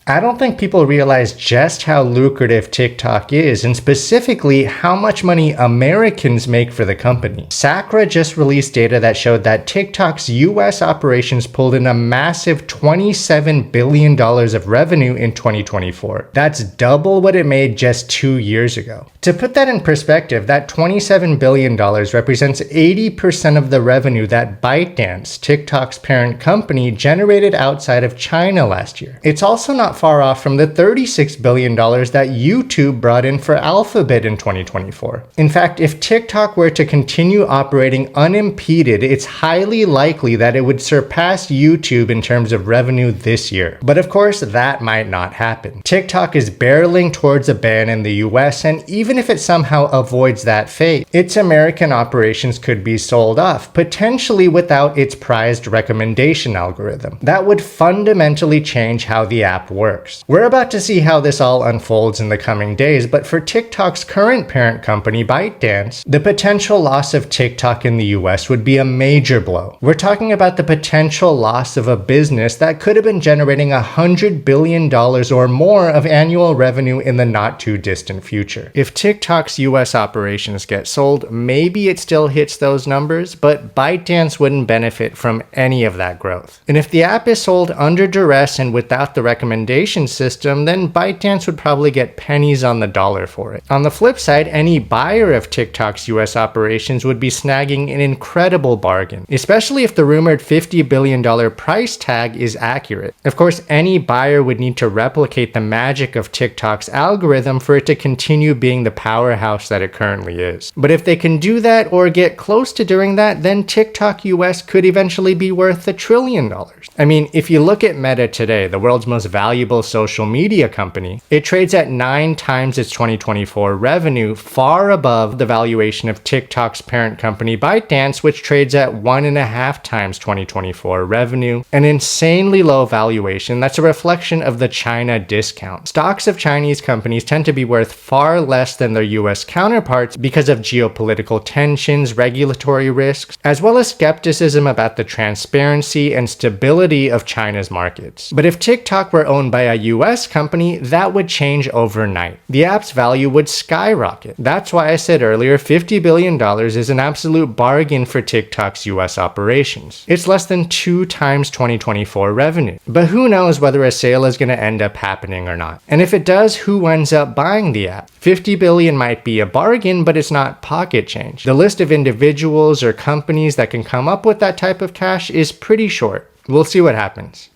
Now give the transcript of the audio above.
I don't think people realize just how lucrative TikTok is, and specifically how much money Americans make for the company. SACRA just released data that showed that TikTok's US operations pulled in a massive $27 billion of revenue in 2024. That's double what it made just 2 years ago. To put that in perspective, that $27 billion represents 80% of the revenue that ByteDance, TikTok's parent company, generated outside of China last year. It's also not far off from the $36 billion that YouTube brought in for Alphabet in 2024. In fact, if TikTok were to continue operating unimpeded, it's highly likely that it would surpass YouTube in terms of revenue this year. But of course, that might not happen. TikTok is barreling towards a ban in the US, and even if it somehow avoids that fate, its American operations could be sold off, potentially without its prized recommendation algorithm. That would fundamentally change how the app works. We're about to see how this all unfolds in the coming days, but for TikTok's current parent company, ByteDance, the potential loss of TikTok in the US would be a major blow. We're talking about the potential loss of a business that could have been generating $100 billion or more of annual revenue in the not too distant future. If TikTok's US operations get sold, maybe it still hits those numbers, but ByteDance wouldn't benefit from any of that growth. And if the app is sold under duress and without the recommendation system, then ByteDance would probably get pennies on the dollar for it. On the flip side, any buyer of TikTok's US operations would be snagging an incredible bargain, especially if the rumored $50 billion price tag is accurate. Of course, any buyer would need to replicate the magic of TikTok's algorithm for it to continue being the powerhouse that it currently is. But if they can do that or get close to doing that, then TikTok US could eventually be worth $1 trillion. I mean, if you look at Meta today, the world's most valuable social media company, it trades at 9 times its 2024 revenue, far above the valuation of TikTok's parent company ByteDance, which trades at 1.5 times 2024 revenue, an insanely low valuation that's a reflection of the China discount. Stocks of Chinese companies tend to be worth far less than their US counterparts because of geopolitical tensions, regulatory risks, as well as skepticism about the transparency and stability of China's markets. But if TikTok were owned by a US company, that would change overnight. The app's value would skyrocket. That's why I said earlier, $50 billion is an absolute bargain for TikTok's US operations. It's less than 2 times 2024 revenue. But who knows whether a sale is going to end up happening or not. And if it does, who ends up buying the app? $50 billion might be a bargain, but it's not pocket change. The list of individuals or companies that can come up with that type of cash is pretty short. We'll see what happens.